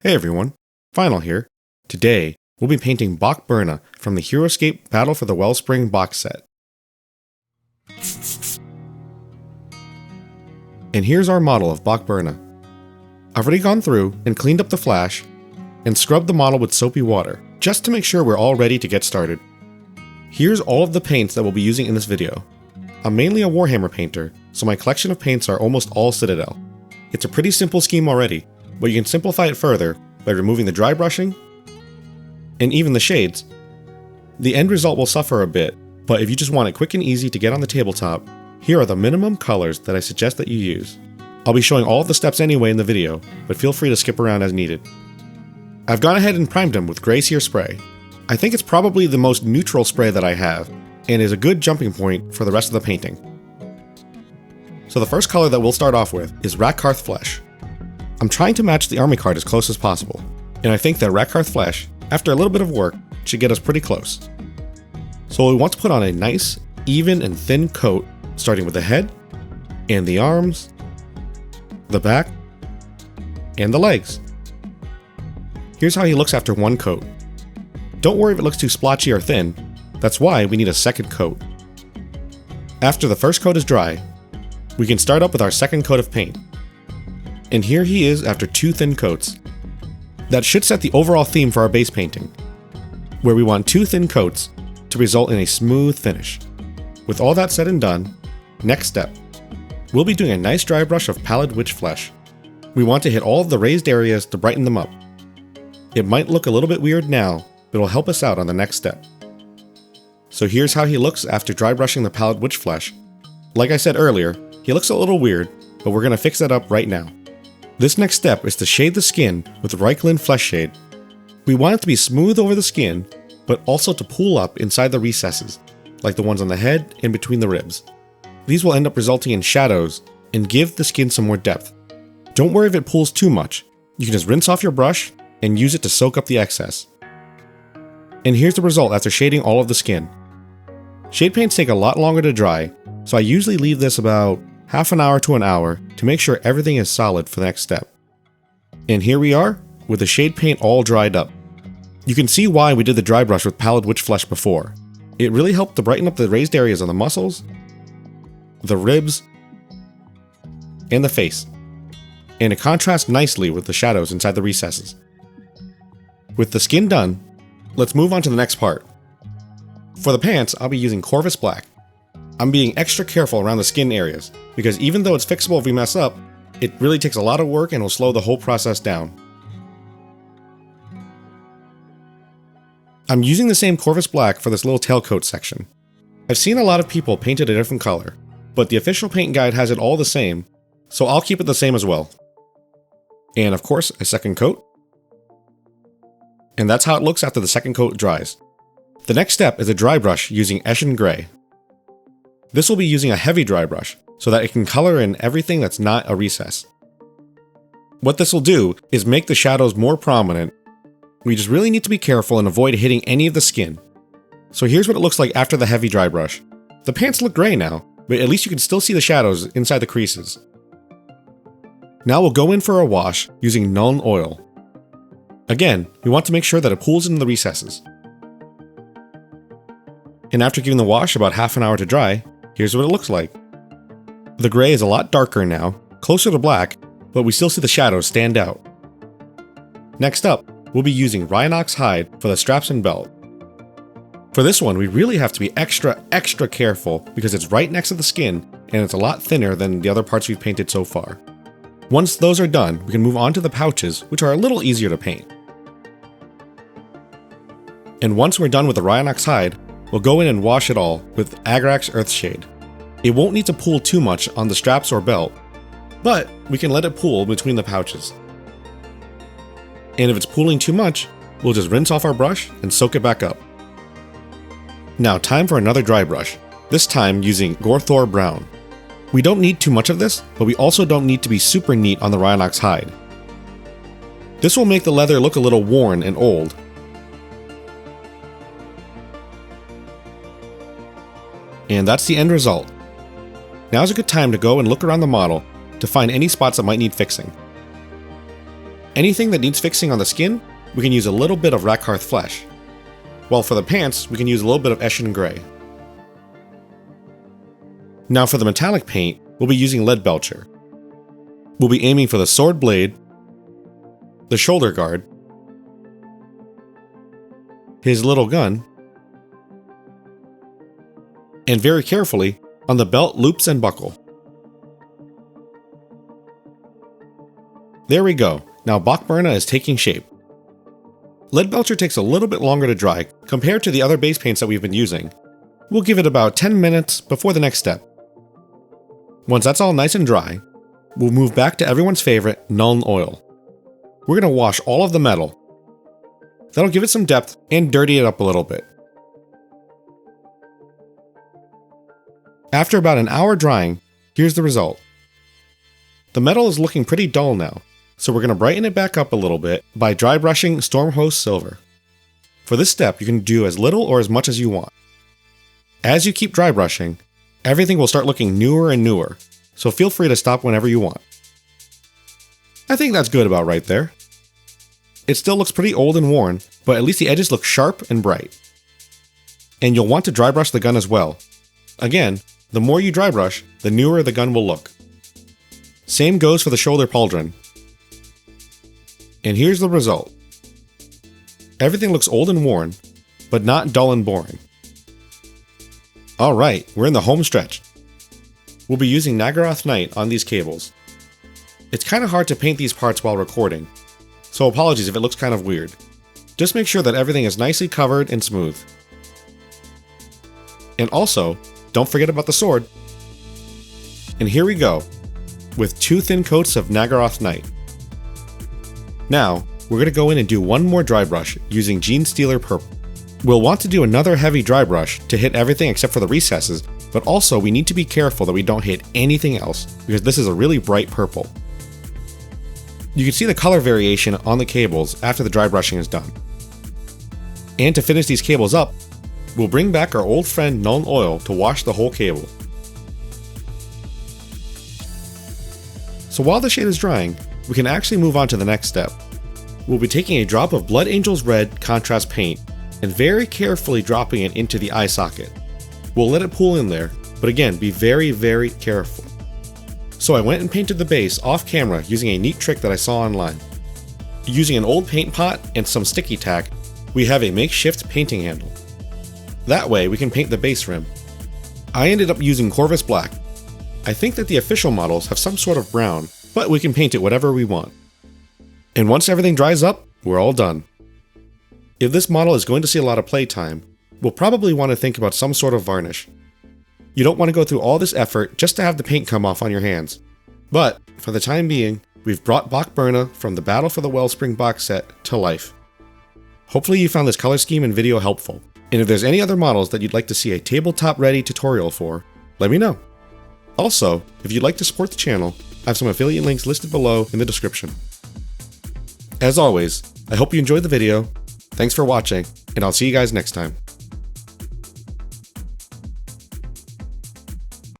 Hey everyone, Final here. Today, we'll be painting Bok-Bur-Na from the Heroscape Battle for the Wellspring box set. And here's our model of Bok-Bur-Na. I've already gone through and cleaned up the flash and scrubbed the model with soapy water, just to make sure we're all ready to get started. Here's all of the paints that we'll be using in this video. I'm mainly a Warhammer painter, so my collection of paints are almost all Citadel. It's a pretty simple scheme already, but you can simplify it further by removing the dry brushing and even the shades. The end result will suffer a bit, but if you just want it quick and easy to get on the tabletop, here are the minimum colors that I suggest that you use. I'll be showing all of the steps anyway in the video, but feel free to skip around as needed. I've gone ahead and primed them with Grey Seer spray. I think it's probably the most neutral spray that I have, and is a good jumping point for the rest of the painting. So the first color that we'll start off with is Rakarth Flesh. I'm trying to match the army card as close as possible, and I think that Rakarth Flesh, after a little bit of work, should get us pretty close. So we want to put on a nice, even and thin coat, starting with the head, and the arms, the back, and the legs. Here's how he looks after one coat. Don't worry if it looks too splotchy or thin, that's why we need a second coat. After the first coat is dry, we can start up with our second coat of paint. And here he is after two thin coats. That should set the overall theme for our base painting, where we want two thin coats to result in a smooth finish. With all that said and done, next step, we'll be doing a nice dry brush of Pallid Wych flesh. We want to hit all of the raised areas to brighten them up. It might look a little bit weird now, but it'll help us out on the next step. So here's how he looks after dry brushing the Pallid Wych flesh. Like I said earlier, he looks a little weird, but we're going to fix that up right now. This next step is to shade the skin with Reikland Fleshshade. We want it to be smooth over the skin, but also to pool up inside the recesses, like the ones on the head and between the ribs. These will end up resulting in shadows and give the skin some more depth. Don't worry if it pools too much. You can just rinse off your brush and use it to soak up the excess. And here's the result after shading all of the skin. Shade paints take a lot longer to dry, so I usually leave this about half an hour to an hour to make sure everything is solid for the next step. And here we are, with the shade paint all dried up. You can see why we did the dry brush with Pallid Wych flesh before. It really helped to brighten up the raised areas on the muscles, the ribs, and the face. And it contrasts nicely with the shadows inside the recesses. With the skin done, let's move on to the next part. For the pants, I'll be using Corvus Black. I'm being extra careful around the skin areas, because even though it's fixable if we mess up, it really takes a lot of work and will slow the whole process down. I'm using the same Corvus Black for this little tailcoat section. I've seen a lot of people paint it a different color, but the official paint guide has it all the same, so I'll keep it the same as well. And of course, a second coat. And that's how it looks after the second coat dries. The next step is a dry brush using Eshin Grey. This will be using a heavy dry brush, so that it can color in everything that's not a recess. What this will do is make the shadows more prominent. We just really need to be careful and avoid hitting any of the skin. So here's what it looks like after the heavy dry brush. The pants look gray now, but at least you can still see the shadows inside the creases. Now we'll go in for a wash using Nuln Oil. Again, we want to make sure that it pools into the recesses. And after giving the wash about half an hour to dry, here's what it looks like. The gray is a lot darker now, closer to black, but we still see the shadows stand out. Next up, we'll be using Rhinox Hide for the straps and belt. For this one, we really have to be extra careful because it's right next to the skin and it's a lot thinner than the other parts we've painted so far. Once those are done, we can move on to the pouches, which are a little easier to paint. And once we're done with the Rhinox Hide, we'll go in and wash it all with Agrax Earthshade. It won't need to pool too much on the straps or belt, but we can let it pool between the pouches. And if it's pooling too much, we'll just rinse off our brush and soak it back up. Now time for another dry brush, this time using Gorthor Brown. We don't need too much of this, but we also don't need to be super neat on the Rhinox Hide. This will make the leather look a little worn and old. And that's the end result. Now's a good time to go and look around the model to find any spots that might need fixing. Anything that needs fixing on the skin, we can use a little bit of Rakarth Flesh. While for the pants, we can use a little bit of Eshin Grey. Now for the metallic paint, we'll be using Leadbelcher. We'll be aiming for the sword blade, the shoulder guard, his little gun, and very carefully on the belt loops and buckle. There we go. Now Bok-Bur-Na is taking shape. Leadbelcher takes a little bit longer to dry compared to the other base paints that we've been using. We'll give it about 10 minutes before the next step. Once that's all nice and dry, we'll move back to everyone's favorite, Nuln Oil. We're going to wash all of the metal. That'll give it some depth and dirty it up a little bit. After about an hour drying, here's the result. The metal is looking pretty dull now, so we're going to brighten it back up a little bit by dry brushing Stormhost Silver. For this step, you can do as little or as much as you want. As you keep dry brushing, everything will start looking newer and newer, so feel free to stop whenever you want. I think that's good about right there. It still looks pretty old and worn, but at least the edges look sharp and bright. And you'll want to dry brush the gun as well. Again, the more you dry brush, the newer the gun will look. Same goes for the shoulder pauldron. And here's the result. Everything looks old and worn, but not dull and boring. Alright, we're in the home stretch. We'll be using Nagarroth Night on these cables. It's kind of hard to paint these parts while recording, so apologies if it looks kind of weird. Just make sure that everything is nicely covered and smooth. And also, don't forget about the sword. And here we go, with 2 thin coats of Nagarroth Night. Now, we're going to go in and do one more dry brush using Genestealer Purple. We'll want to do another heavy dry brush to hit everything except for the recesses, but also we need to be careful that we don't hit anything else, because this is a really bright purple. You can see the color variation on the cables after the dry brushing is done. And to finish these cables up, we'll bring back our old friend Nuln Oil to wash the whole cable. So while the shade is drying, we can actually move on to the next step. We'll be taking a drop of Blood Angel's Red contrast paint and very carefully dropping it into the eye socket. We'll let it pool in there, but again, be very careful. So I went and painted the base off camera using a neat trick that I saw online. Using an old paint pot and some sticky tack, we have a makeshift painting handle. That way we can paint the base rim. I ended up using Corvus Black. I think that the official models have some sort of brown, but we can paint it whatever we want. And once everything dries up, we're all done. If this model is going to see a lot of playtime, we'll probably want to think about some sort of varnish. You don't want to go through all this effort just to have the paint come off on your hands. But, for the time being, we've brought Bok-Bur-Na from the Battle for the Wellspring box set to life. Hopefully you found this color scheme and video helpful, and if there's any other models that you'd like to see a tabletop-ready tutorial for, let me know. Also, if you'd like to support the channel, I have some affiliate links listed below in the description. As always, I hope you enjoyed the video, thanks for watching, and I'll see you guys next time.